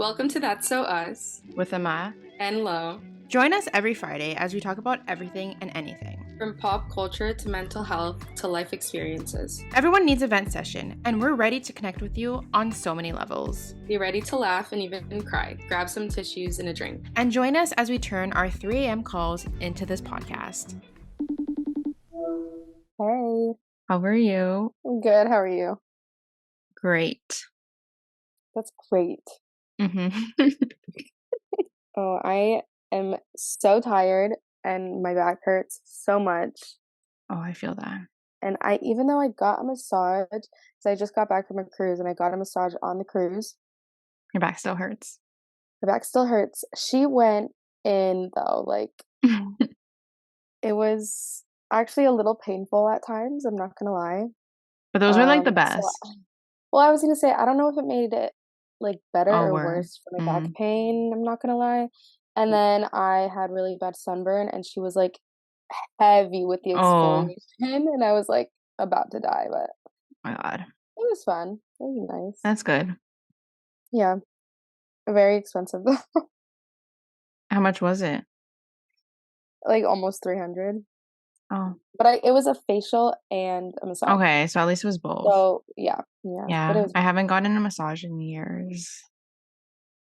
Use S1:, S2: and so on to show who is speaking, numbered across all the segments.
S1: Welcome to That's So Us
S2: with Ama
S1: and Lo.
S2: Join us every Friday as we talk about everything and anything.
S1: From pop culture to mental health to life experiences.
S2: Everyone needs a vent session, and we're ready to connect with you on so many levels.
S1: Be ready to laugh and even cry. Grab some tissues and a drink.
S2: And join us as we turn our 3 a.m. calls into this podcast.
S3: Hey.
S2: How are you?
S3: I'm good. How are you?
S2: Great.
S3: That's great.
S2: Mm-hmm.
S3: Oh, I am so tired and my back hurts so much.
S2: Oh, I feel that.
S3: And even though I got a massage, because I just got back from a cruise and I got a massage on the cruise.
S2: Your back still hurts.
S3: My back still hurts. She went in though, it was actually a little painful at times, I'm not gonna lie.
S2: But those are like the best.
S3: Well, I was gonna say, I don't know if it made it better or worse for my back pain, I'm not gonna lie. And then I had really bad sunburn and she was heavy with the exfoliation and I was about to die, but
S2: my God.
S3: It was fun. It was nice.
S2: That's good.
S3: Yeah. Very expensive though.
S2: How much was it?
S3: Almost 300.
S2: Oh.
S3: But it was a facial and a massage.
S2: Okay, so at least it was both.
S3: So yeah.
S2: Yeah,
S3: but
S2: I haven't gotten a massage in years.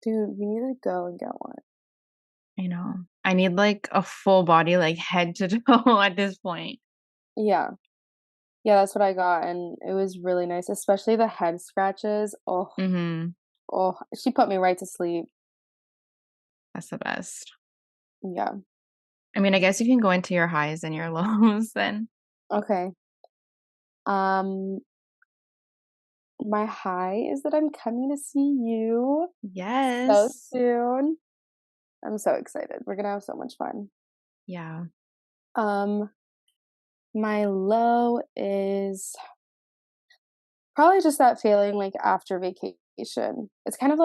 S3: Dude, we need to go and get one.
S2: I know. I need a full body, head to toe at this point.
S3: Yeah. Yeah, that's what I got, and it was really nice, especially the head scratches. Oh.
S2: Mm-hmm.
S3: Oh, she put me right to sleep.
S2: That's the best.
S3: Yeah.
S2: I mean, I guess you can go into your highs and your lows then.
S3: Okay. My high is that I'm coming to see you.
S2: Yes.
S3: So soon. I'm so excited. We're gonna have so much fun.
S2: Yeah.
S3: My low is probably just that feeling after vacation. It's kind of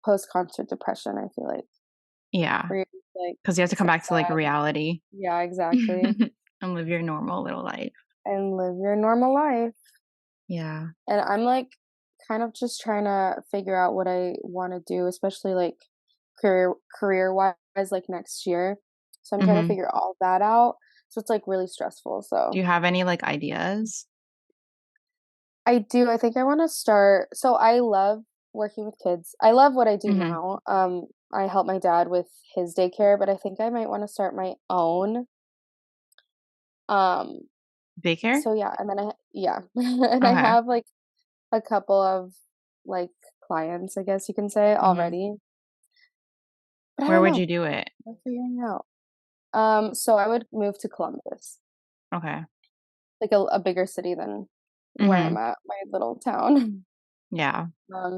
S3: post-concert depression, I feel like.
S2: Yeah. Because you have to come back to reality.
S3: Yeah, exactly.
S2: And live your normal little life.
S3: And live your normal life.
S2: Yeah.
S3: And I'm kind of just trying to figure out what I want to do, especially career-wise next year. So I'm trying to figure all that out. So it's really stressful. So
S2: do you have any ideas?
S3: I do. I think I want to start. So I love working with kids. I love what I do now. I help my dad with his daycare, but I think I might want to start my own.
S2: Daycare?
S3: So yeah, and then and I have a couple of clients, I guess you can say, already. But
S2: where would you do it?
S3: I'm figuring out. So I would move to Columbus.
S2: Okay.
S3: A bigger city than where I'm at, my little town.
S2: Yeah.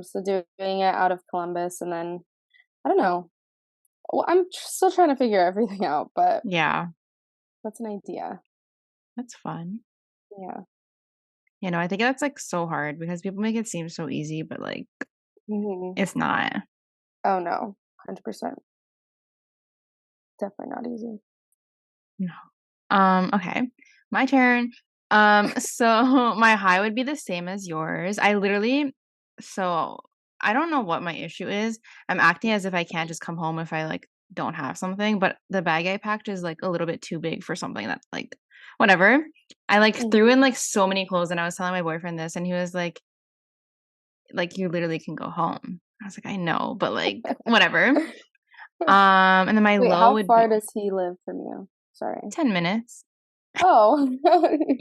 S3: So doing it out of Columbus, and then I don't know. Well, I'm still trying to figure everything out, but
S2: yeah,
S3: that's an idea.
S2: That's fun.
S3: Yeah.
S2: I think that's so hard because people make it seem so easy, but it's not.
S3: Oh no, 100%. Definitely not easy.
S2: No. Okay. My turn. So my high would be the same as yours. I don't know what my issue is. I'm acting as if I can't just come home if I don't have something, but the bag I packed is a little bit too big for something that's whatever. I threw in so many clothes, and I was telling my boyfriend this, and he was like you literally can go home. I was I know, but whatever. And then my low would be.
S3: How far does he live from you? Sorry.
S2: 10 minutes.
S3: Oh.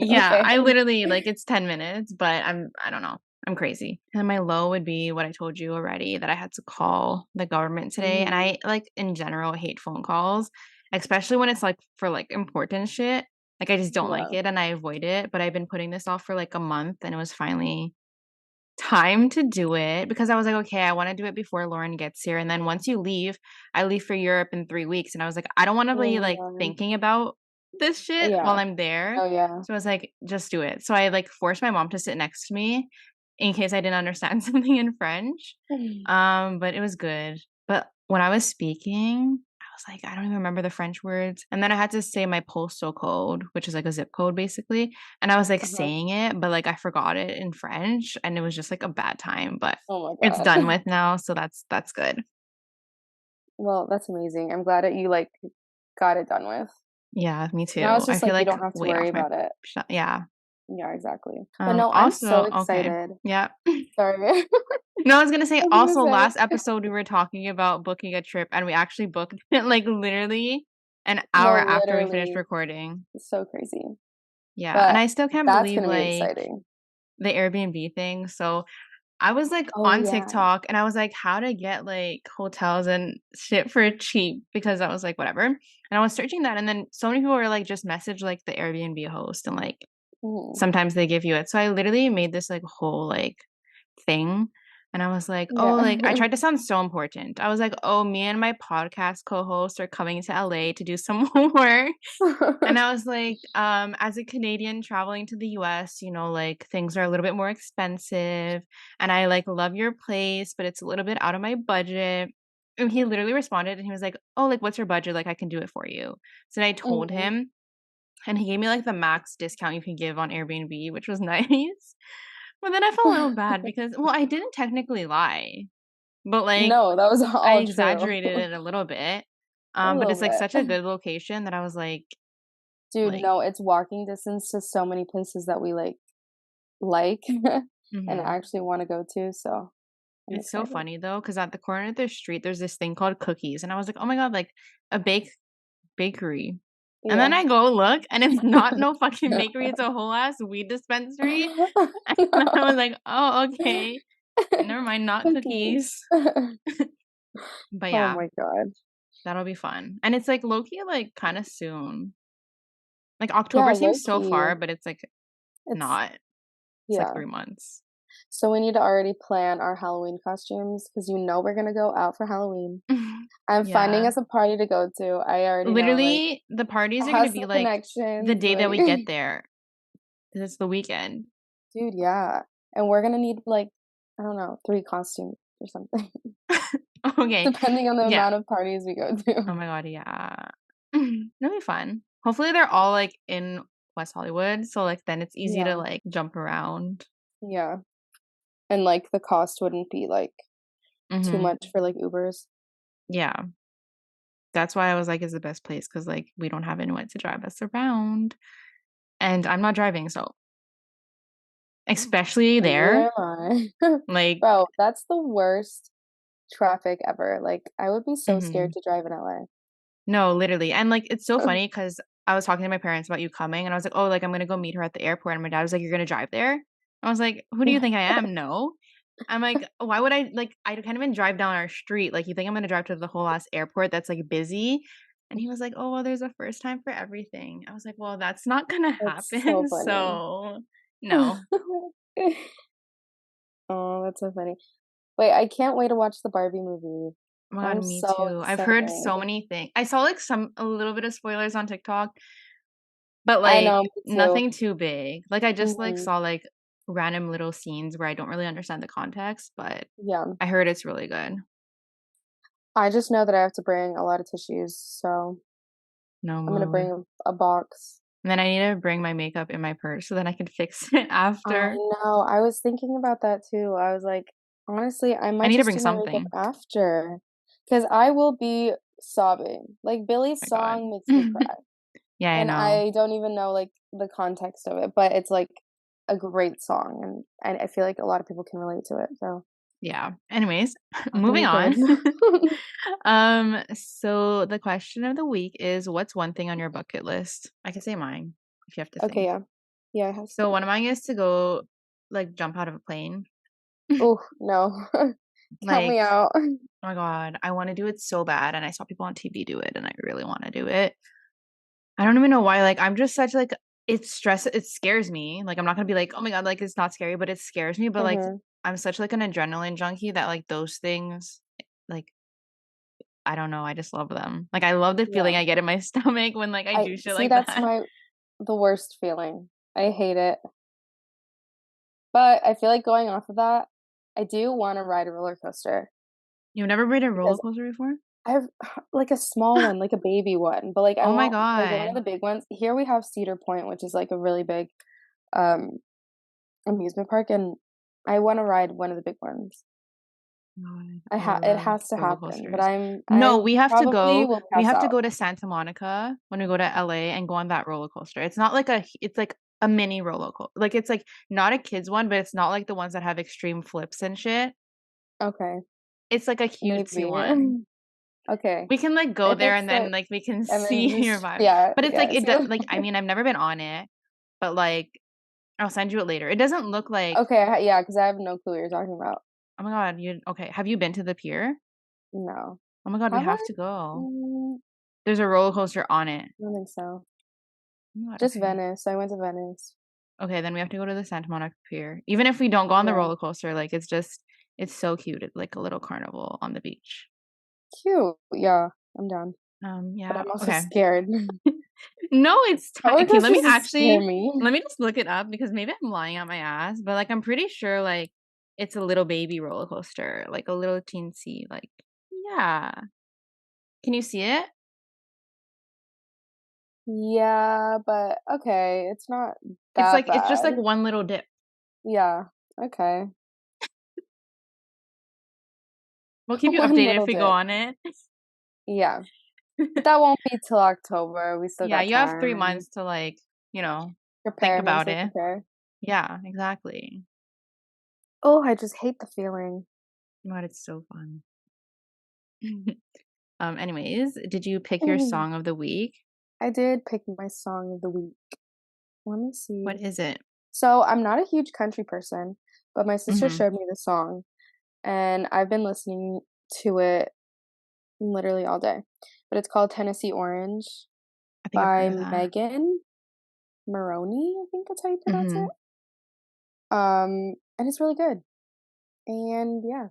S2: Yeah, okay. I literally it's 10 minutes, but I don't know. I'm crazy. And my low would be what I told you already, that I had to call the government today. And I in general hate phone calls, especially when it's for important shit. I just don't like it and I avoid it. But I've been putting this off for a month, and it was finally time to do it because I was okay, I want to do it before Lauren gets here. And then once you leave, I leave for Europe in 3 weeks, and I was I don't want to be thinking about this shit while I'm there.
S3: Oh yeah.
S2: So I was just do it. So I forced my mom to sit next to me in case I didn't understand something in French. But it was good. But when I was speaking, I was like, I don't even remember the French words. And then I had to say my postal code, which is like a zip code basically. And I was like
S3: Uh-huh.
S2: saying it, but like I forgot it in French and it was just like a bad time. But
S3: Oh my
S2: it's
S3: god.
S2: done with now, so that's good.
S3: Well, that's amazing. I'm glad that you like got it done with.
S2: Yeah, me
S3: Now
S2: too.
S3: it's
S2: I
S3: just
S2: feel
S3: like you
S2: like
S3: don't have to
S2: way
S3: worry
S2: off my
S3: about it.
S2: yeah.
S3: Yeah, exactly. But no, I'm so
S2: Also, okay.
S3: excited.
S2: Yeah.
S3: Sorry.
S2: No, I was gonna say
S3: I was
S2: also
S3: gonna
S2: last episode we were talking about booking a trip and we actually booked it like literally an hour
S3: no,
S2: after we finished
S3: literally,
S2: recording.
S3: it's so crazy.
S2: Yeah, and
S3: But
S2: I still can't
S3: that's
S2: believe
S3: gonna be
S2: like
S3: exciting.
S2: the Airbnb thing. So I was like
S3: Oh
S2: on
S3: yeah.
S2: TikTok and I was like how to get like hotels and shit for cheap because I was like whatever. And I was searching that and then so many people were like just message like the Airbnb host and like
S3: Mhm.
S2: sometimes they give you it. So I literally made this like whole like thing. And I was like, oh,
S3: Yeah.
S2: like I tried to sound so important. I was like, oh, me and my podcast co-host are coming to LA to do some work. And I was like, as a Canadian traveling to the US, you know, like things are a little bit more expensive. And I like love your place, but it's a little bit out of my budget. And he literally responded and he was like, oh, like what's your budget? Like I can do it for you. So then I told
S3: Mhm.
S2: him and he gave me like the max discount you can give on Airbnb, which was nice. But then I felt a little bad because, well, I didn't technically lie, but like
S3: No, that was
S2: I
S3: all true.
S2: exaggerated it a little bit.
S3: A
S2: But
S3: little
S2: it's like such a
S3: bit.
S2: good location that I was
S3: Dude,
S2: like,
S3: no, it's walking distance to so many places that we like and
S2: hmm
S3: actually want to go to, so I'm
S2: it's so
S3: excited.
S2: funny though, because at the corner of the street, there's this thing called Cookies, and I was like, oh my god, like a bakery. And then
S3: Yeah.
S2: I go look, and it's not no fucking bakery; it's a whole ass weed dispensary. And I was like, oh okay, never mind, not
S3: Cookies.
S2: cookies. But
S3: Oh
S2: yeah,
S3: my god.
S2: that'll be fun. And it's like low key, like kind of soon. Like
S3: Yeah,
S2: October
S3: low
S2: seems so
S3: key.
S2: far, but it's like
S3: It's
S2: not. It's like
S3: yeah.
S2: 3 months.
S3: So we need to already plan our Halloween costumes because you know we're gonna go out for Halloween. I'm finding
S2: Yeah.
S3: us a party to go to. I already know, like,
S2: Literally, the parties are gonna be
S3: hustle
S2: like the
S3: connections,
S2: day that
S3: like,
S2: we get there. 'Cause it's the weekend.
S3: dude, yeah. And we're gonna need like, I don't know, 3 costumes or something,
S2: Okay.
S3: depending on the
S2: Yeah.
S3: amount of parties we go to.
S2: Oh my god, yeah. It'll be fun. Hopefully, they're all, like, in West Hollywood, so, like, then it's easy to,
S3: Yeah,
S2: like, jump around.
S3: yeah. And like the cost wouldn't be like too
S2: Mhm.
S3: much for like Ubers.
S2: Yeah. That's why I was like, "It's the best place," because like, we don't have anyone to drive us around, and I'm not driving, so especially there,
S3: Neither am I.
S2: like
S3: Bro, that's the worst traffic ever. Like, I would be so scared
S2: mhm.
S3: to drive in LA.
S2: No, literally, and, like, it's so funny because I was talking to my parents about you coming, and I was like, "Oh, like, I'm gonna go meet her at the airport," and my dad was like, "You're gonna drive there?" I was like, "Who do you
S3: Yeah.
S2: think I am? No." I'm like, "Why would I like, I can't even drive down our street, like, you think I'm gonna drive to the whole ass airport that's, like, busy?" And he was like, "Oh, well, there's a first time for everything." I was like, "Well, that's not gonna
S3: That's so
S2: happen,
S3: funny.
S2: so no."
S3: Oh, that's so funny. Wait, I can't wait to watch the Barbie movie.
S2: Oh my god,
S3: I'm
S2: me
S3: so
S2: too. I've heard
S3: excited.
S2: so many things. I saw, like, a little bit of spoilers on TikTok. But,
S3: I know,
S2: like,
S3: me too.
S2: nothing too big. Like, I just, like,
S3: Mhm.
S2: saw, like, random little scenes where I don't really understand the context, but
S3: Yeah.
S2: I heard it's really good.
S3: I just know that I have to bring a lot of tissues, so
S2: No
S3: I'm gonna
S2: mood.
S3: bring a box.
S2: And then I need to bring my makeup in my purse so then I can fix it
S3: I
S2: after.
S3: know, I was thinking about that too. I was like, honestly, I
S2: I
S3: might
S2: need to
S3: just
S2: bring
S3: do my makeup
S2: something.
S3: after, because I will be sobbing. Like, Billy's
S2: My god.
S3: song makes me cry,
S2: Yeah, I
S3: and
S2: know.
S3: I don't even know, like, the context of it, but it's, like, a great song, and I feel like a lot of people can relate to it, so
S2: Yeah. Anyways,
S3: I'm gonna
S2: moving
S3: be
S2: on.
S3: good.
S2: So the question of the week is, what's one thing on your bucket list? I can say mine if you have to
S3: Okay,
S2: think.
S3: yeah. Yeah, it has to
S2: So
S3: be.
S2: one of mine is to go, like, jump out of a plane.
S3: Ooh, no. Count me
S2: Like,
S3: out.
S2: oh my god, I wanna do it so bad, and I saw people on TV do it, and I really wanna do it. I don't even know why, like, I'm just such, like it scares me, like, I'm not gonna be like, "Oh my god," like, it's not scary, but it scares me, but, like,
S3: Mhm.
S2: I'm such, like, an adrenaline junkie that, like, those things, like, I don't know, I just love them. Like, I love the feeling
S3: Yeah.
S2: I get in my stomach when, like, I
S3: I
S2: do shit
S3: see,
S2: like
S3: that's
S2: that.
S3: the worst feeling. I hate it. But I feel like going off of that, I do wanna ride a roller coaster
S2: You've never ridden a roller
S3: because
S2: coaster before?
S3: I've like a small one, like a baby one, but like I
S2: Oh my
S3: want like one of
S2: God.
S3: the big ones. Here we have Cedar Point, which is like a really big um amusement park, and I want to ride one of the big ones.
S2: God, I
S3: It
S2: love
S3: has to
S2: roller
S3: happen, but
S2: coasters.
S3: I
S2: No, we have to
S3: probably
S2: go.
S3: will
S2: We
S3: pass
S2: have to
S3: out.
S2: go to Santa Monica when we go to LA and go on that roller coaster. It's not like it's like a mini roller coaster. Like it's like not a kids one, but it's not like the ones that have extreme flips and shit.
S3: Okay,
S2: It's like a cutesy
S3: maybe.
S2: one.
S3: Okay,
S2: We can like go
S3: if
S2: there
S3: it's
S2: and then
S3: like,
S2: like we can
S3: and then
S2: see your
S3: just
S2: vibe.
S3: yeah,
S2: But it's like
S3: yes.
S2: like I mean I've never been on it, but like I'll send you it later. It doesn't look like
S3: Okay, yeah, because I have no clue what you're talking about.
S2: oh my God, you okay. Have you been to the pier?
S3: No,
S2: Oh my God, we
S3: have I?
S2: have to go.
S3: Mm,
S2: There's a roller coaster on it.
S3: I don't think so.
S2: Oh my God,
S3: Just
S2: okay.
S3: Venice. I went to Venice.
S2: Okay, then we have to go to the Santa Monica Pier. Even if we don't go on the
S3: Yeah,
S2: roller coaster, like it's so cute. It's like a little carnival on the beach.
S3: cute. Yeah, I'm down, but
S2: Yeah,
S3: I'm also
S2: okay.
S3: scared.
S2: No, it's
S3: Roller
S2: okay. Let me
S3: coasters just scare
S2: actually
S3: me.
S2: let me just look it up because maybe I'm lying on my ass, but like I'm pretty sure like it's a little baby roller coaster, like a little teensy, like yeah. Can you see it?
S3: Yeah, but okay, it's not that
S2: It's just
S3: bad.
S2: like one little dip.
S3: Yeah, okay.
S2: We'll keep you
S3: One
S2: updated
S3: little
S2: if we go
S3: dip.
S2: on it.
S3: Yeah, but that won't be till October. We still
S2: Yeah,
S3: got
S2: you have
S3: time
S2: 3
S3: and
S2: months to like, you know, think
S3: prepare,
S2: about
S3: mentally
S2: it.
S3: prepare.
S2: Yeah, exactly.
S3: Oh, I just hate the feeling.
S2: God, it's so fun. Anyways, did you pick your song of the week?
S3: I did pick my song of the week. Let me
S2: What
S3: see.
S2: is it?
S3: So I'm not a huge country person, but my sister
S2: Mhm.
S3: showed me the song, and I've been listening to it literally all day. But it's called Tennessee Orange
S2: I think I've heard
S3: by
S2: of that.
S3: Megan Maroney, I think that's how you pronounce it.
S2: Mhm.
S3: And it's really good. And yeah,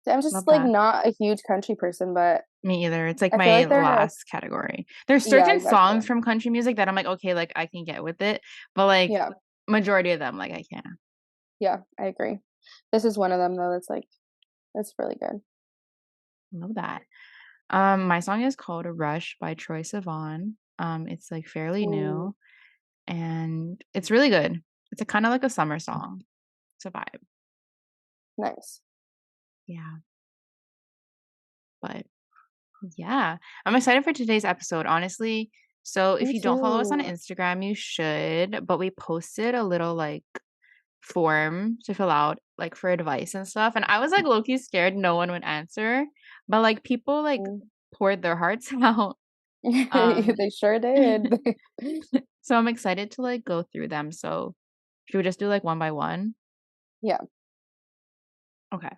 S3: I'm just
S2: Love
S3: like
S2: that.
S3: not a huge country person, but
S2: Me either. It's like
S3: I feel
S2: my
S3: like there are,
S2: last category. There's
S3: yeah,
S2: certain
S3: exactly.
S2: songs from country music that I'm like, okay, like I can get with it, but like
S3: Yeah,
S2: majority of them, like I can't.
S3: yeah, I agree. This is one of them though that's like, that's really good.
S2: Love that. My song is called Rush by Troye Sivan. It's like fairly
S3: Ooh,
S2: new and it's really good. It's a kind of like a summer song. It's a vibe.
S3: nice.
S2: Yeah. But yeah, I'm excited for today's episode, honestly. So if
S3: Me
S2: you don't follow us on
S3: too.
S2: Instagram, you should. But we posted a little like form to fill out like for advice and stuff. And I was like low-key scared no one would answer. But like people like
S3: Mm.
S2: poured their hearts out. Um
S3: They sure did.
S2: so I'm excited to like go through them. So should we just do like one by one?
S3: Yeah.
S2: Okay.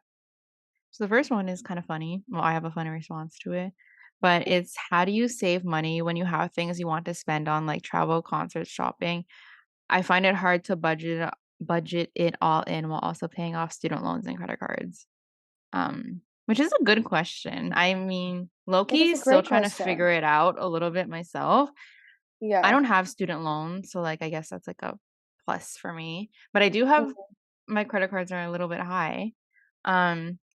S2: So the first one is kind of funny. Well, I have a funny response to it. But it's how do you save money when you have things you want to spend on like travel, concerts, shopping? I find it hard to budget it all in while also paying off student loans and credit cards. Which is a good question. I mean,
S3: It is
S2: Loki
S3: a
S2: still
S3: great
S2: trying to figure
S3: question.
S2: it out a little bit myself. I
S3: Yeah.
S2: don't have student loans, so like I guess that's like a plus for me. But I do have
S3: Mhm.
S2: my credit cards are a little bit high.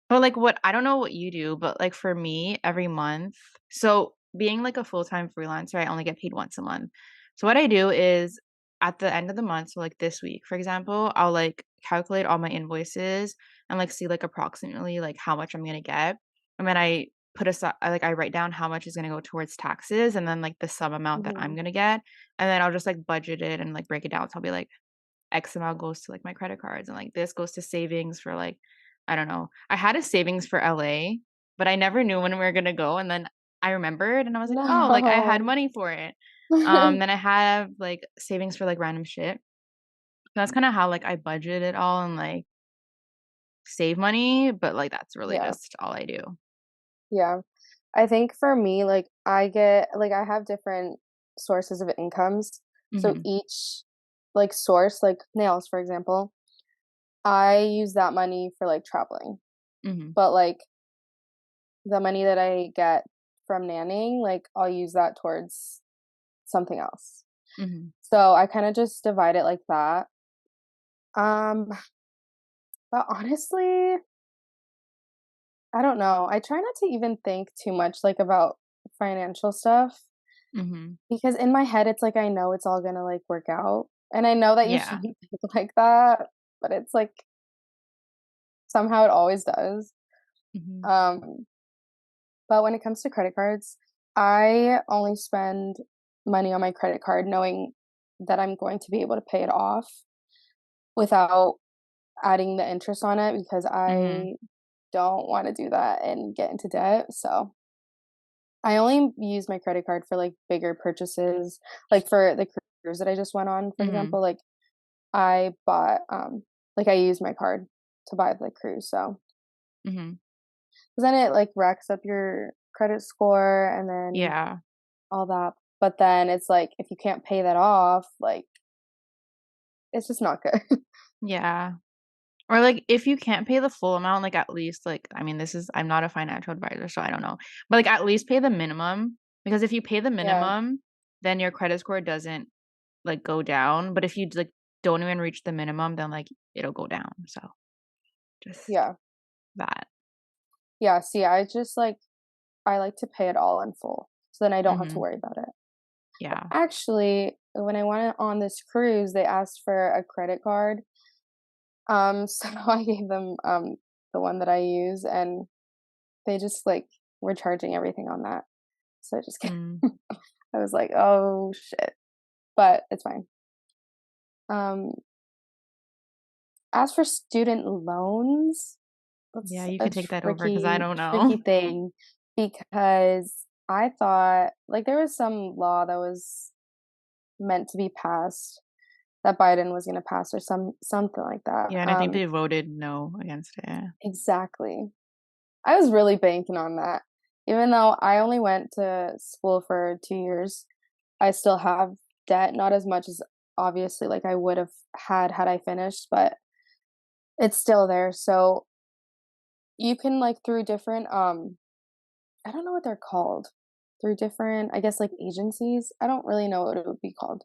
S2: But like what I don't know what you do, but like for me, every month, so being like a full-time freelancer, I only get paid once a month. So what I do is at the end of the month, so like this week, for example, I'll like calculate all my invoices and like see like approximately like how much I'm gonna get. And then I put aside like I write down how much is gonna go towards taxes and then like the sum amount that I'm
S3: Mhm.
S2: gonna get. And then I'll just like budget it and like break it down. So I'll be like X amount goes to like my credit cards and like this goes to savings for like I don't know. I had a savings for LA, but I never knew when we were gonna go and then I remembered and I was like, "Oh, like I had
S3: No.
S2: money for it." Then I have like savings for like random shit. That's kind of how like I budget it all and like save money, but like that's really
S3: Yeah.
S2: just all I do.
S3: Yeah. I think for me, like I get like I have different sources of incomes. So
S2: Mhm.
S3: each like source, like nails, for example, I use that money for like traveling.
S2: Mhm.
S3: But like the money that I get from nannying, like I'll use that towards something else.
S2: Mhm.
S3: So I kind of just divide it like that. Um, but honestly, I don't know. I try not to even think too much like about financial stuff
S2: Mhm.
S3: because in my head it's like I know it's all gonna like work out. And I know that you
S2: Yeah.
S3: shouldn't think like that, but it's like somehow it always does.
S2: Mhm.
S3: Um, but when it comes to credit cards, I only spend money on my credit card knowing that I'm going to be able to pay it off without adding the interest on it because
S2: Mhm.
S3: I don't want to do that and get into debt. So I only use my credit card for like bigger purchases, like for the cruise that I just went on, for
S2: Mhm.
S3: example. Like I bought, like I used my card to buy the cruise. So
S2: Mhm.
S3: 'cause then it like racks up your credit score and then
S2: Yeah.
S3: all that. But then it's like if you can't pay that off, like it's just not good.
S2: Yeah. Or, like, if you can't pay the full amount, like, at least, like I mean, this is I'm not a financial advisor, so I don't know. But, like, at least pay the minimum, because if you pay the
S3: Yeah.
S2: minimum, then your credit score doesn't, like, go down, but if you, like, don't even reach the minimum, then, like, it'll go down, so just
S3: Yeah.
S2: that.
S3: Yeah. See, I like to pay it all in full. So then I don't have to
S2: Mhm.
S3: worry about it.
S2: Yeah.
S3: Actually, when I went on this cruise, they asked for a credit card. So I gave them the one that I use and they just like were charging everything on that. So I just
S2: Mm.
S3: I was like, "Oh shit." But it's fine. Um as for student loans,
S2: Yeah,
S3: that's
S2: you
S3: a
S2: can take that over because I don't
S3: tricky
S2: know.
S3: thing because I thought like there was some law that was meant to be passed that Biden was going to pass or something like that.
S2: Yeah, and I think they voted no against it.
S3: Exactly. I was really banking on that. Even though I only went to school for 2 years, I still have debt, not as much as obviously like I would have had I finished, but it's still there. So you can like through different I don't know what they're called. Through different I guess like agencies. I don't really know what it would be called.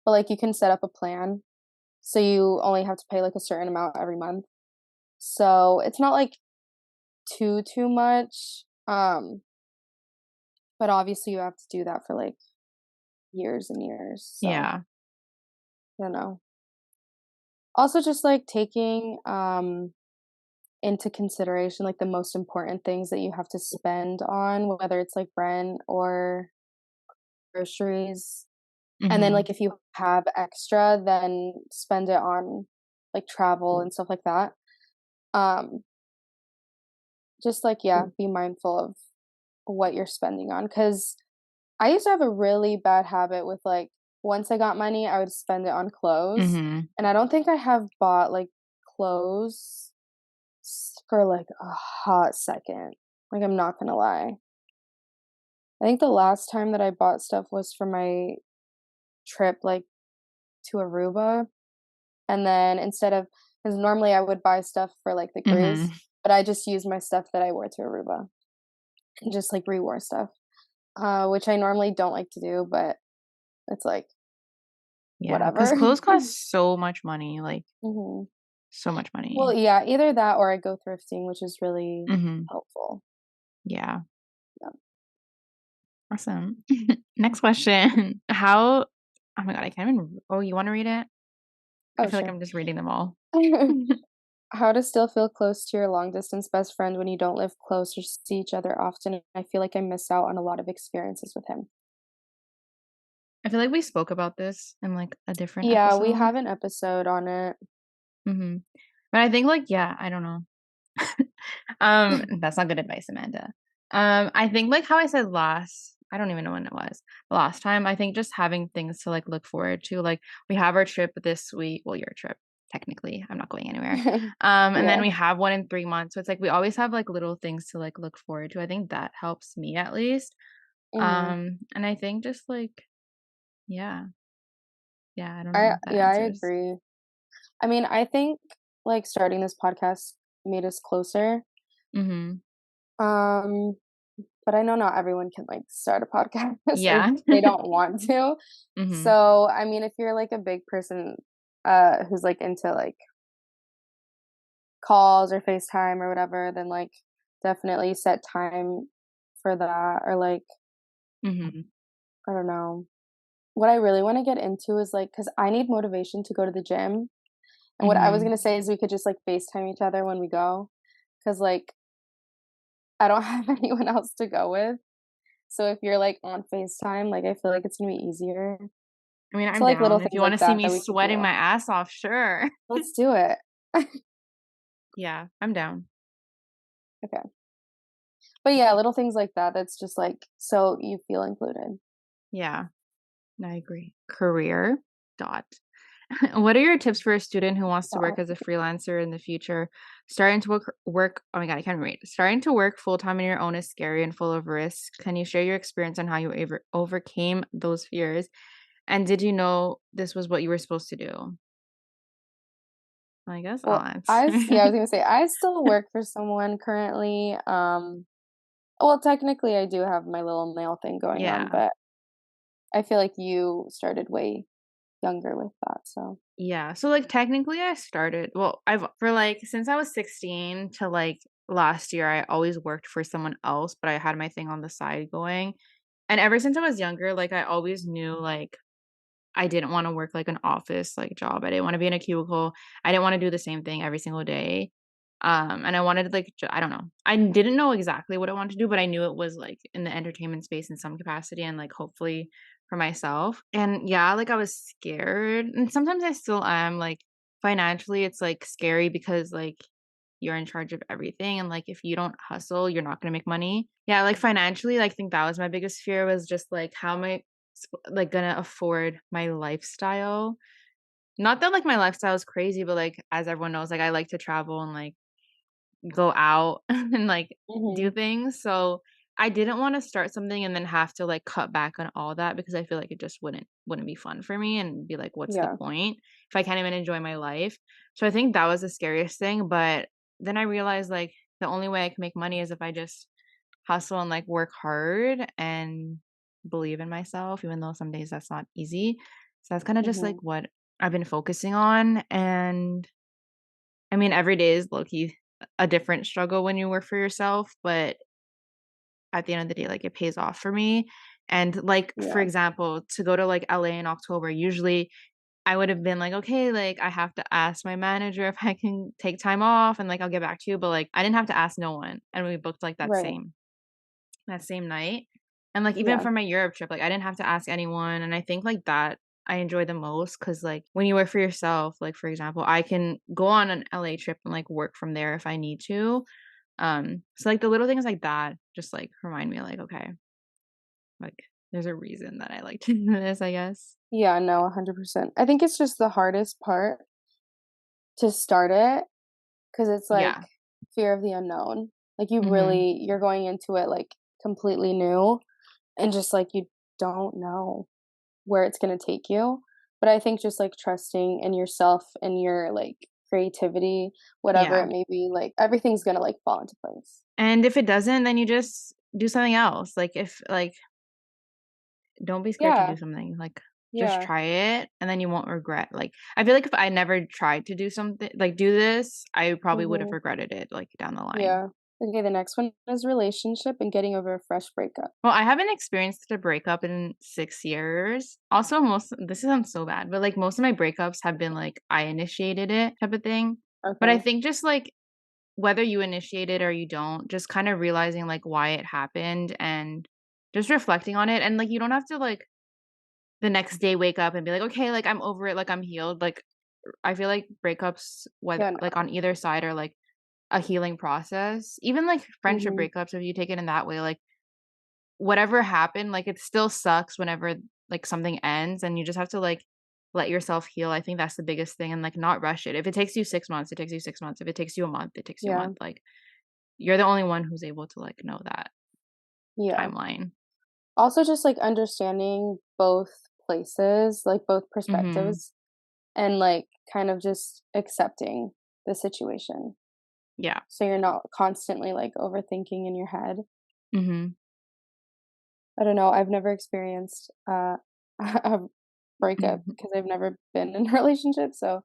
S3: But like you can set up a plan so you only have to pay like a certain amount every month. So it's not like too much. But obviously you have to do that for like years and years. So
S2: Yeah.
S3: I don't know. Also just like taking into consideration like the most important things that you have to spend on, whether it's like rent or groceries. And then
S2: Mhm.
S3: like if you have extra, then spend it on like travel and stuff like that. Um just like yeah, be mindful of what you're spending on cuz I used to have a really bad habit with like once I got money, I would spend it on clothes.
S2: Mhm.
S3: And I don't think I have bought like clothes for like a hot second. Like I'm not gonna lie. I think the last time that I bought stuff was for my trip like to Aruba. And then instead of because normally I would buy stuff for like the cruise,
S2: Mhm.
S3: but I just used my stuff that I wore to Aruba and just like rewore stuff. Which I normally don't like to do, but it's like
S2: Yeah, because
S3: whatever.
S2: clothes cost so much money, like,
S3: hmm
S2: so much
S3: Well,
S2: money.
S3: yeah, either that or I go thrifting, which is really
S2: Mhm.
S3: helpful.
S2: Yeah.
S3: Yeah.
S2: Awesome. Next question. How oh my god, I can't even oh, you wanna read it? I
S3: Oh,
S2: feel like
S3: sure.
S2: I'm just reading them all.
S3: How to still feel close to your long distance best friend when you don't live close or see each other often. I feel like I miss out on a lot of experiences with him.
S2: I feel like we spoke about this in, like, a different
S3: Yeah, we
S2: episode.
S3: have an episode on it.
S2: Mhm. But I think, like, yeah, I don't know. That's not good advice, Amanda. I think, like, how I said last I don't even know when it was. The last time, I think just having things to, like, look forward to, like, we have our trip this week well, your trip, technically, I'm not going anywhere. And then
S3: Yeah.
S2: we have one in 3 months, so it's like we always have, like, little things to, like, look forward to. I think that helps me at least.
S3: hmm
S2: And I think just, like yeah. Yeah, I don't know if that
S3: I
S2: answers.
S3: agree. I mean, I think like starting this podcast made us closer.
S2: Mhm.
S3: Um, but I know not everyone can like start a podcast if
S2: Yeah.
S3: they don't want to.
S2: Mhm.
S3: So, I mean, if you're like a big person who's like into like calls or FaceTime or whatever, then like definitely set time for that, or like,
S2: Mhm.
S3: I don't know. What I really want to get into is like, because I need motivation to go to the gym. And what I was
S2: Mhm.
S3: gonna say is we could just like FaceTime each other when we go, because like I don't have anyone else to go with. So if you're like on FaceTime, like I feel like it's gonna be easier.
S2: I mean,
S3: So
S2: I'm
S3: like little
S2: down. If
S3: things
S2: you
S3: like
S2: wanna see
S3: that
S2: me
S3: that we could
S2: sweating
S3: do.
S2: my ass off, sure.
S3: Let's do it.
S2: Yeah, I'm down.
S3: Okay. But yeah, little things like that. That's just like so you feel included.
S2: Yeah, I agree. Career. Dot. What are your tips for a student who wants to work
S3: So
S2: as a freelancer in the future? Starting to work oh my god, I can't read. Starting to work full-time on your own is scary and full of risks. Can you share your experience on how you overcame those fears? And did you know this was what you were supposed to do? I guess I'll
S3: well,
S2: answer.
S3: yeah, I was gonna say I still work for someone currently. Well, technically I do have my little nail thing going on,
S2: Yeah.
S3: but I feel like you started way younger with that, so
S2: Yeah. So like technically I started I've for like since I was 16 to like last year I always worked for someone else, but I had my thing on the side going. And ever since I was younger, like I always knew like I didn't want to work like an office like job. I didn't want to be in a cubicle. I didn't want to do the same thing every single day. And I wanted like I don't know. I didn't know exactly what I wanted to do, but I knew it was like in the entertainment space in some capacity and like hopefully for myself. And yeah, like I was scared. And sometimes I still am like financially it's like scary because like you're in charge of everything and like if you don't hustle, you're not going to make money. Yeah, like financially, like, I think that was my biggest fear was just like how am I like gonna afford my lifestyle. Not that like my lifestyle is crazy, but like as everyone knows, like I like to travel and like go out and like do
S3: mhm.
S2: things. So I didn't want to start something and then have to like cut back on all that because I feel like it just wouldn't be fun for me and be like, what's the
S3: Yeah.
S2: point if I can't even enjoy my life? So I think that was the scariest thing. But then I realized like the only way I can make money is if I just hustle and like work hard and believe in myself, even though some days that's not easy. So that's kind of just like
S3: Mhm.
S2: what I've been focusing on. And I mean, every day is low key a different struggle when you work for yourself, but at the end of the day, like it pays off for me. And like, for
S3: Yeah.
S2: example, to go to like LA in October, usually I would have been like, okay, like I have to ask my manager if I can take time off and like I'll get back to you. But like I didn't have to ask no one. And we booked like
S3: Right.
S2: that same night. And like even
S3: Yeah.
S2: for my Europe trip, like I didn't have to ask anyone. And I think like that I enjoy the most because like when you work for yourself, like for example, I can go on an LA trip and like work from there if I need to. So like the little things like that just like remind me like, okay, like there's a reason that I like to do this, I guess.
S3: Yeah, no, 100%. I think it's just the hardest part to start it, because it's like
S2: Yeah.
S3: fear of the unknown. Like
S2: Mhm.
S3: you're going into it like completely new and just like you don't know where it's gonna take you. But I think just like trusting in yourself and your like creativity, whatever
S2: Yeah.
S3: it may be, like everything's gonna like fall into place.
S2: And if it doesn't, then you just do something else. Like if like don't be scared to
S3: Yeah,
S2: do something. Like just
S3: yeah.
S2: try it and then you won't regret. Like I feel like if I never tried to do something like do this, I probably would have
S3: Mhm.
S2: regretted it like down the line.
S3: Yeah. Okay, the next one is relationship and getting over a fresh breakup.
S2: Well, I haven't experienced a breakup in 6 years. Also, most this sounds so bad, but like most of my breakups have been like I initiated it type of thing. But I
S3: Okay.
S2: think just like whether you initiate it or you don't, just kind of realizing like why it happened and just reflecting on it and like you don't have to like the next day wake up and be like, "Okay, like, I'm over it, like, I'm healed." Like, I feel like breakups, whether
S3: Yeah,
S2: like,
S3: no.
S2: on either side are, like, a healing process. Even, like, friendship
S3: Mhm.
S2: breakups, if you take it in that way, like, whatever happened, like, it still sucks whenever, like, something ends, and you just have to, like, let yourself heal. I think that's the biggest thing and, like, not rush it. If it takes you 6 months, it takes you 6 months. If it takes you a month, it takes you a
S3: Yeah.
S2: month. Like, you're the only one who's able to, like, know that
S3: Yeah.
S2: timeline.
S3: Also just like understanding both places, like both
S2: Mhm.
S3: perspectives and like kind of just accepting the situation.
S2: Yeah.
S3: So you're not constantly like overthinking in your head.
S2: Mhm.
S3: I don't know. I've never experienced a breakup because I've never been in a relationship, so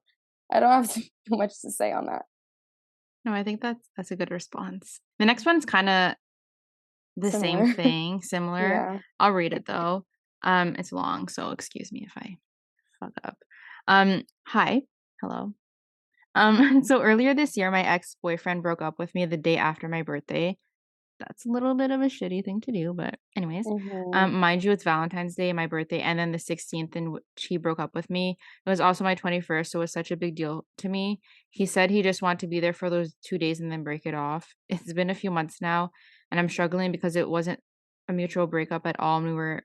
S3: I don't have too much to say on that.
S2: No, I think that's a good response. The next one's kinda the same
S3: Similar.
S2: thing, similar.
S3: Yeah.
S2: I'll read it though. It's long, so excuse me if I fuck up. Hi. Hello. So earlier this year, my ex-boyfriend broke up with me the day after my birthday. That's a little bit of a shitty thing to do, but anyways,
S3: Mhm.
S2: mind you, it's Valentine's Day, my birthday, and then the 16th in which he broke up with me. It was also my 21st, so it was such a big deal to me. He said he just wanted to be there for those 2 days and then break it off. It's been a few months now, and I'm struggling because it wasn't a mutual breakup at all, and we were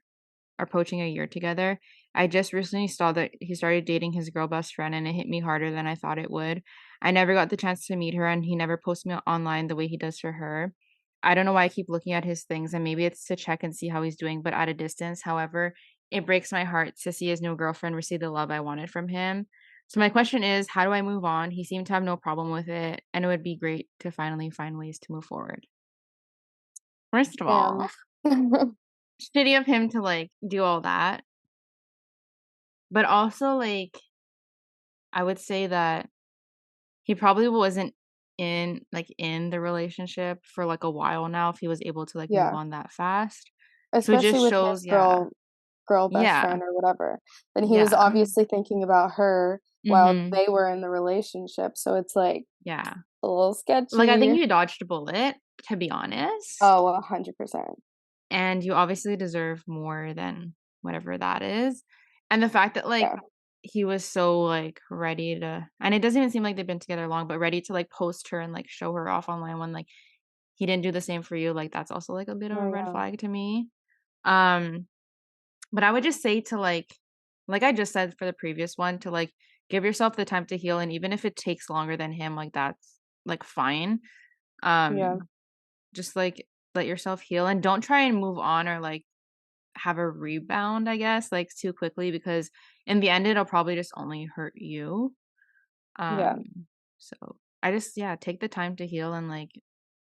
S2: approaching a year together. I just recently saw that he started dating his girl best friend, and it hit me harder than I thought it would. I never got the chance to meet her, and he never posted me online the way he does for her. I don't know why I keep looking at his things, and maybe it's to check and see how he's doing, but at a distance. However, it breaks my heart to see his new girlfriend receive the love I wanted from him. So my question is, how do I move on? He seemed to have no problem with it, and it would be great to finally find ways to move forward. First of
S3: Damn.
S2: all, shitty of him to like do all that, but also like I would say that he probably wasn't in the relationship for like a while now if he was able to like move
S3: Yeah.
S2: on that fast. So it
S3: Especially
S2: just
S3: with his
S2: shows, yeah.
S3: girl best
S2: Yeah.
S3: friend or whatever. And he was
S2: Yeah.
S3: obviously thinking about her while
S2: Mhm.
S3: they were in the relationship, so it's, like,
S2: Yeah.
S3: a little
S2: Like I think
S3: sketchy.
S2: you dodged a bullet, to be honest.
S3: Oh, 100%.
S2: And you obviously deserve more than whatever that is. And the fact that like
S3: Yeah.
S2: he was so like ready to, and it doesn't even seem like they've been together long, but ready to like post her and like show her off online when like he didn't do the same for you, like that's also like a bit of
S3: Oh,
S2: a red
S3: yeah.
S2: flag to me. Um, but I would just say to like I just said for the previous one, to like give yourself the time to heal, and even if it takes longer than him, like that's like fine.
S3: Yeah.
S2: Um, just like let yourself heal and don't try and move on or like have a rebound, I guess, like too quickly because in the end it'll probably just only hurt you.
S3: Yeah.
S2: Um, so I just yeah, take the time to heal and like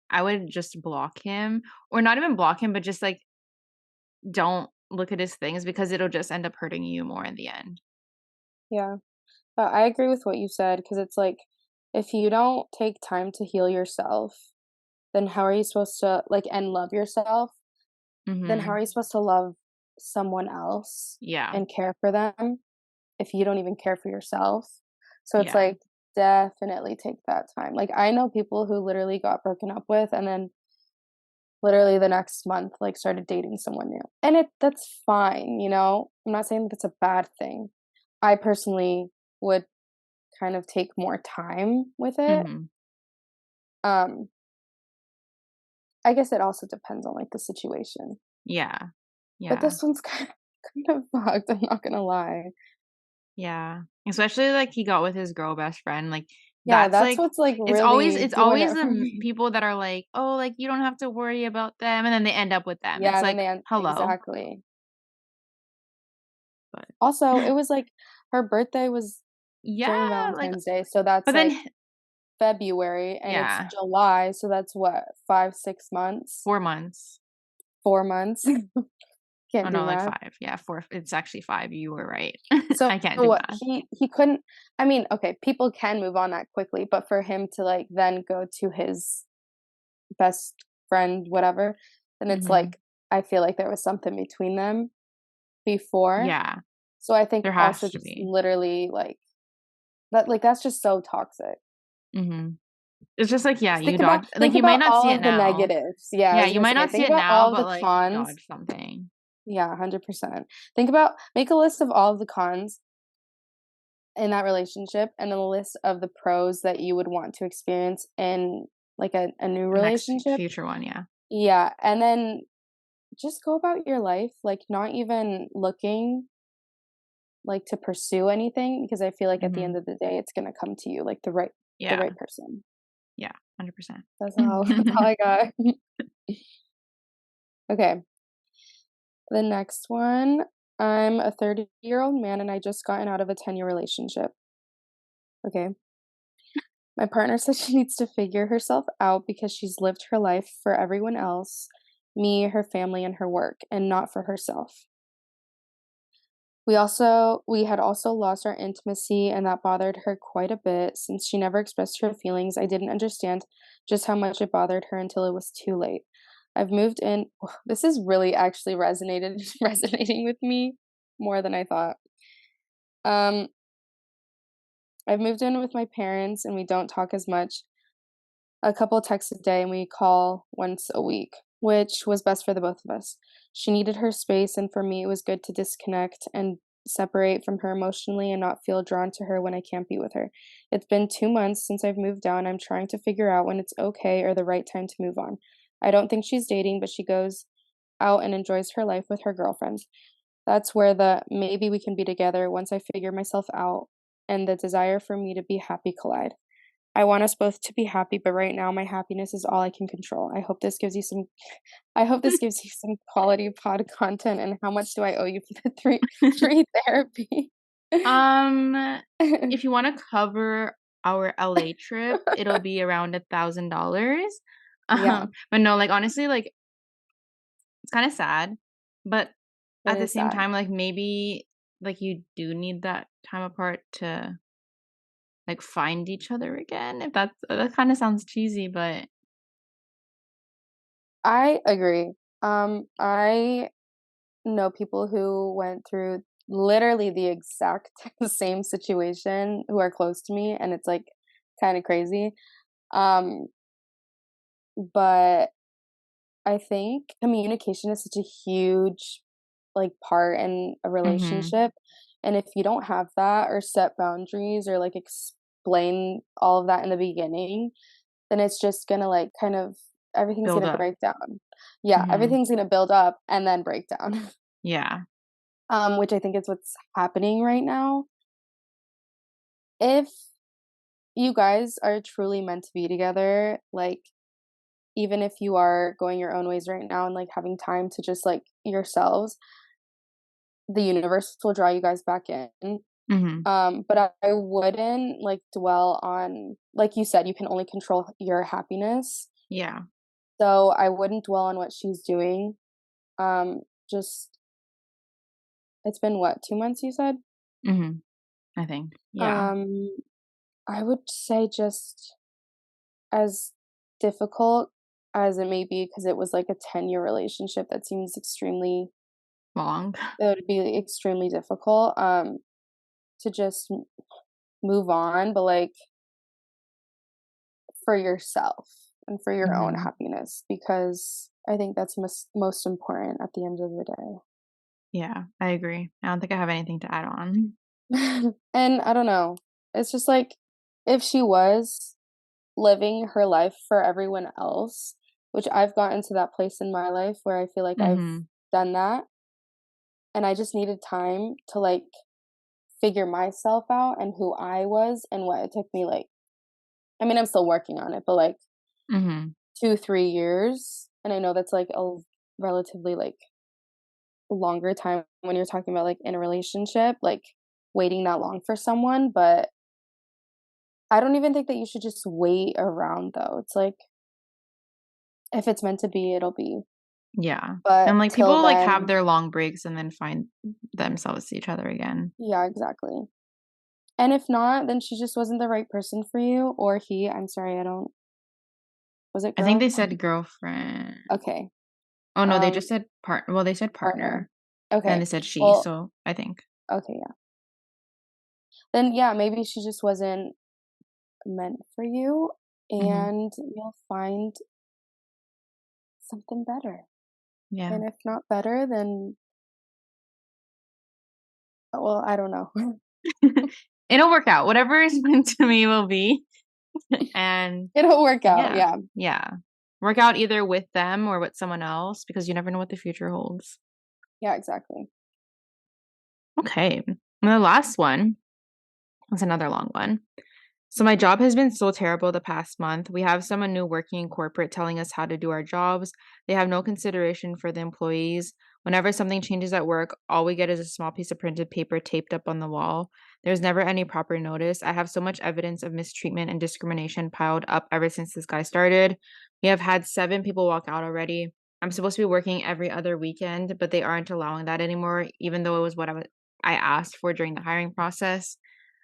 S2: I would just block him or not even block him, but just like don't look at his things because it'll just end up hurting you more in the end.
S3: Yeah. I agree with what you said because it's like, if you don't take time to heal yourself, then how are you supposed to, like, and love yourself, then how
S2: Mhm.
S3: are you supposed to love someone else
S2: Yeah.
S3: and care for them if you don't even care for yourself? So it's
S2: Yeah.
S3: like, definitely take that time. Like, I know people who literally got broken up with and then literally the next month, like, started dating someone new. And that's fine, you know? I'm not saying that's a bad thing. I personally would kind of take more time with it.
S2: Mhm.
S3: Um, I guess it also depends on, like, the situation.
S2: Yeah.
S3: But
S2: Yeah.
S3: this one's kind of fucked, I'm not gonna lie.
S2: Yeah. Especially like he got with his girl best friend, like
S3: Yeah,
S2: that's
S3: that's
S2: like
S3: what's, like,
S2: it's always
S3: really
S2: it's
S3: doing
S2: always
S3: it
S2: the
S3: for me.
S2: people that are like, "Oh, like you don't have to worry about them," and then they end up with them.
S3: Yeah,
S2: It's
S3: and then
S2: like,
S3: they end
S2: "Hello."
S3: exactly.
S2: But
S3: Also, it was, like, her birthday was during
S2: yeah, like
S3: Valentine's Day, so that's,
S2: but then
S3: like, February, and it's
S2: yeah,
S3: July, so that's what, 5, 6 months?
S2: 4 months.
S3: 4 months?
S2: Oh
S3: Can't do
S2: no, like
S3: math.
S2: 5. Yeah, 4. It's actually 5. You were right.
S3: So
S2: I can't do
S3: what,
S2: math.
S3: he couldn't, I mean, okay, people can move on that quickly, but for him to, like, then go to his best friend, whatever, then it's
S2: Mhm.
S3: like, I feel like there was something between them before.
S2: Yeah,
S3: So I think
S2: there
S3: also
S2: has to
S3: just
S2: be.
S3: literally, like, that's just so toxic.
S2: Mhm. It's just like, yeah,
S3: Just
S2: you dodge like
S3: think
S2: you might
S3: about
S2: not see
S3: all
S2: it
S3: of the
S2: now.
S3: negatives. Yeah, I
S2: Yeah,
S3: was
S2: you
S3: gonna
S2: might
S3: say,
S2: not see
S3: think
S2: it
S3: about
S2: now,
S3: all of
S2: but
S3: the
S2: like you
S3: cons.
S2: dodged something.
S3: Yeah, 100%. Think about make a list of all of the cons in that relationship and then a list of the pros that you would want to experience in, like, a new
S2: The next
S3: relationship.
S2: future one, yeah.
S3: Yeah, and then just go about your life, like, not even looking, like, to pursue anything because I feel like at the end
S2: Mhm.
S3: of the day, it's gonna come to you, like, the
S2: Yeah.
S3: right person.
S2: Yeah, 100%.
S3: That's all I got. Okay, the next one, I'm a 30-year-old man, and I just gotten out of a 10-year relationship. Okay. My partner says she needs to figure herself out because she's lived her life for everyone else, me, her family, and her work, and not for herself. We had also lost our intimacy, and that bothered her quite a bit. Since she never expressed her feelings, I didn't understand just how much it bothered her until it was too late. I've moved in. This is really actually resonating with me more than I thought. Um, I've moved in with my parents, and we don't talk as much. A couple texts a day, and we call once a week, which was best for the both of us. She needed her space, and for me, it was good to disconnect and separate from her emotionally and not feel drawn to her when I can't be with her. It's been 2 months since I've moved out. I'm trying to figure out when it's okay or the right time to move on. I don't think she's dating, but she goes out and enjoys her life with her girlfriends. That's where the maybe we can be together once I figure myself out and the desire for me to be happy collide. I want us both to be happy, but right now my happiness is all I can control. I hope this gives you some quality pod content. And how much do I owe you for the free therapy?
S2: If you want to cover our LA trip, it'll be around $1,000.
S3: Yeah.
S2: But no, like honestly, like it's kind of sad, but at
S3: It
S2: the
S3: is
S2: same
S3: sad.
S2: time, like maybe like you do need that time apart to like find each other again. If that kind of sounds cheesy, but
S3: I agree. I know people who went through literally the exact same situation who are close to me, and it's like kind of crazy. Um, but I think communication is such a huge like part in a
S2: mm-hmm.
S3: relationship. And if you don't have that or set boundaries or like explain all of that in the beginning, then it's just gonna like kind of everything's
S2: Build
S3: gonna
S2: up.
S3: break down. Yeah,
S2: Mm-hmm.
S3: everything's gonna build up and then break down.
S2: Yeah.
S3: Which I think is what's happening right now. If you guys are truly meant to be together, like even if you are going your own ways right now and like having time to just like yourselves, the universe will draw you guys back in.
S2: Mm-hmm.
S3: But I wouldn't like dwell on, like you said, you can only control your happiness.
S2: Yeah.
S3: So I wouldn't dwell on what she's doing. Um, just it's been what, 2 months you said?
S2: Mm-hmm. I think. Yeah.
S3: Um, I would say just as difficult as it may be, because it was like a 10-year relationship that seems extremely
S2: Long.
S3: it would be extremely difficult to just move on, but like for yourself and for your own
S2: Mm-hmm.
S3: happiness, because I think that's most important at the end of the
S2: Yeah, I agree. I don't think I have anything to add on.
S3: day. And I don't know. It's just like if she was living her life for everyone else, which I've gotten to that place in my life where I feel like I've
S2: Mm-hmm.
S3: done that and I just needed time to like figure myself out and who I was and what it took me like I mean, I'm still working on it, but like
S2: Mm-hmm.
S3: 2, 3 years, and I know that's like a relatively like longer time when you're talking about like in a relationship, like waiting that long for someone, but I don't even think that you should just wait around though. It's like if it's meant to be, it'll be.
S2: Yeah.
S3: But
S2: And like
S3: till
S2: people like have
S3: then,
S2: their long breaks and then find themselves each other again.
S3: yeah, exactly. And if not, then she just wasn't the right person for you or he. I'm sorry, I don't. Was it
S2: I think
S3: girl?
S2: they said girlfriend.
S3: Okay.
S2: Oh no, they
S3: Um
S2: just said well, they said
S3: partner.
S2: partner. And they
S3: Okay.
S2: said she,
S3: Well,
S2: so I think.
S3: okay, yeah. Then yeah, maybe she just wasn't meant for you
S2: Mm-hmm.
S3: and you'll find something better.
S2: Yeah.
S3: And if not better, then well, I don't know.
S2: It'll work out. Whatever is meant to me will be. And
S3: It'll work out,
S2: yeah.
S3: yeah.
S2: Yeah. Work out either with them or with someone else because you never know what the future holds.
S3: Yeah, exactly.
S2: Okay. And the last one was another long one. So my job has been so terrible the past month. We have someone new working in corporate telling us how to do our jobs. They have no consideration for the employees. Whenever something changes at work, all we get is a small piece of printed paper taped up on the wall. There's never any proper notice. I have so much evidence of mistreatment and discrimination piled up ever since this guy started. We have had 7 people walk out already. I'm supposed to be working every other weekend, but they aren't allowing that anymore, even though it was what I asked for during the hiring process.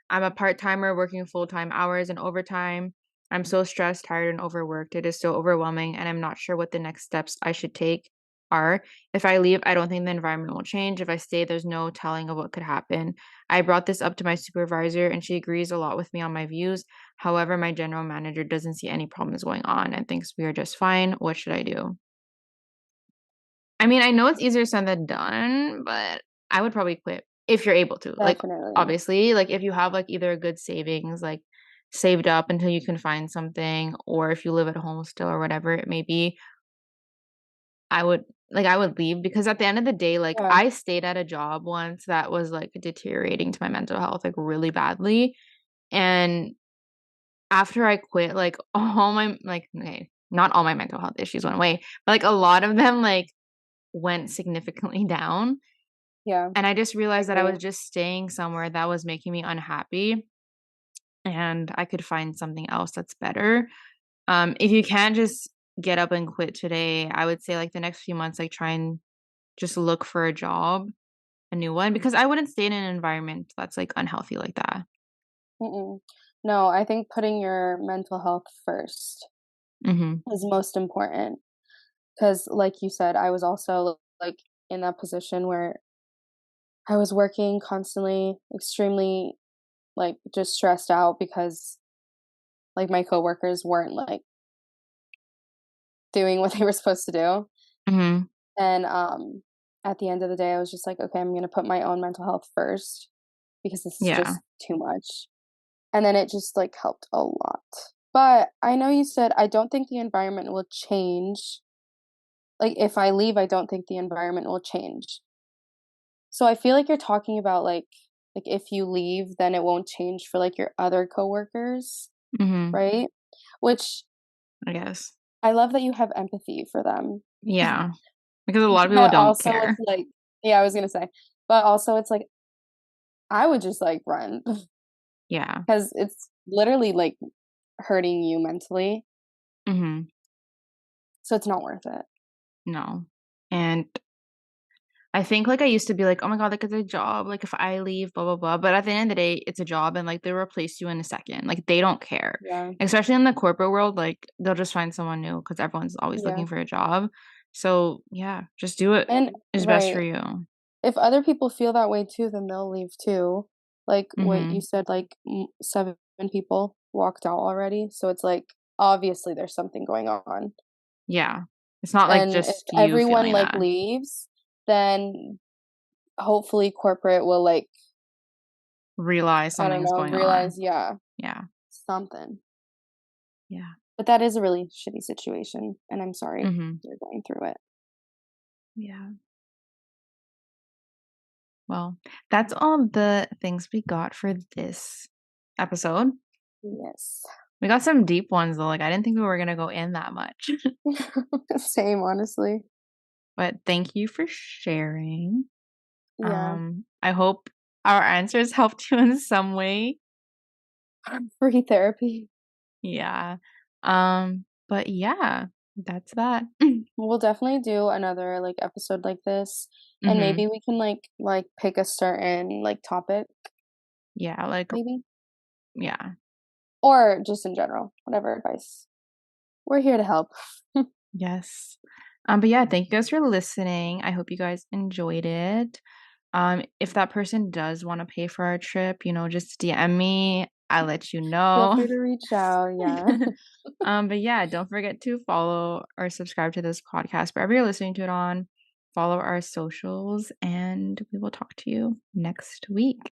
S2: I'm a part-timer working full-time hours and overtime. I'm so stressed, tired, and overworked. It is so overwhelming, and I'm not sure what the next steps I should take are. If I leave, I don't think the environment will change. If I stay, there's no telling of what could happen. I brought this up to my supervisor, and she agrees a lot with me on my views. However, my general manager doesn't see any problems going on and thinks we are just fine. What should I do? I mean, I know it's easier said than done, but I would probably quit if you're able to. Like,
S3: Definitely.
S2: obviously, like if you have like either a good savings, like saved up until you can find something, or if you live at home still or whatever it may be, I would leave because at the end of the day, like
S3: Yeah.
S2: I stayed at a job once that was like deteriorating to my mental health like really badly. And after I quit, like all my like okay, not all my mental health issues went away, but like a lot of them like went significantly down.
S3: Yeah.
S2: And I just
S3: I
S2: realized that I
S3: agree.
S2: was just staying somewhere that was making me unhappy and I could find something else that's better. If you can't just get up and quit today, I would say like the next few months, like try and just look for a job, a new one, because I wouldn't stay in an environment that's like unhealthy like that.
S3: Mm-mm. No, I think putting your mental health first
S2: Mm-hmm.
S3: is most important. Because, like you said, I was also like in that position where I was working constantly, extremely like just stressed out because like my coworkers weren't like doing what they were supposed to do.
S2: Mm-hmm.
S3: And at the end of the day, I was just like, okay, I'm gonna put my own mental health first because this is
S2: Yeah.
S3: just too much. And then it just like helped a lot. But I know you said I don't think the environment will change. Like if I leave, I don't think the environment will change. So I feel like you're talking about like if you leave, then it won't change for like your other coworkers,
S2: Mm-hmm.
S3: right? Which
S2: I guess.
S3: I love that you have empathy for them.
S2: Yeah. Because a lot of people
S3: But
S2: don't
S3: also it's
S2: care.
S3: like yeah, I was gonna say. But also it's like I would just like run
S2: Yeah.
S3: because it's literally like hurting you mentally.
S2: Mm-hmm.
S3: So it's not worth it.
S2: No. And I think, like, I used to be like, "Oh my god, like, it's a job, like, if I leave, blah, blah, blah," but at the end of the day, it's a job and, like, they'll replace you in a second, like, they don't care.
S3: Yeah.
S2: Especially in the corporate world, like, they'll just find someone new because everyone's always
S3: Yeah.
S2: looking for a job. So, yeah, just do it
S3: And
S2: is best for
S3: right.
S2: you.
S3: If other people feel that way too, then they'll leave too. Like what you
S2: Mhm.
S3: said, like 7 people walked out already. So it's like obviously there's something going on.
S2: Yeah. It's not, like,
S3: And if
S2: just you
S3: everyone
S2: feeling
S3: like
S2: that.
S3: leaves, then hopefully corporate will like
S2: Realize
S3: I don't
S2: something's
S3: know,
S2: going on.
S3: realize yeah,
S2: Yeah.
S3: something.
S2: Yeah.
S3: But that is a really shitty situation and I'm sorry
S2: Mhm.
S3: you're going through it.
S2: Yeah. Well, that's all the things we got for this episode.
S3: Yes.
S2: We got some deep ones, though, like, I didn't think we were gonna go in that much.
S3: Same, honestly.
S2: But thank you for sharing.
S3: Yeah.
S2: I hope our answers helped you in some way.
S3: Free therapy.
S2: Yeah. But yeah, that's that.
S3: We'll definitely do another like episode like this and
S2: Mhm.
S3: maybe we can like pick a certain like topic
S2: Yeah, like
S3: maybe
S2: yeah.
S3: or just in general, whatever advice. We're here to help.
S2: Yes. But yeah, thank you guys for listening. I hope you guys enjoyed it. If that person does want to pay for our trip, just DM me. I'll let you
S3: Feel
S2: know.
S3: free to reach out, yeah.
S2: But yeah, don't forget to follow or subscribe to this podcast wherever you're listening to it on. Follow our socials, and we will talk to you next week.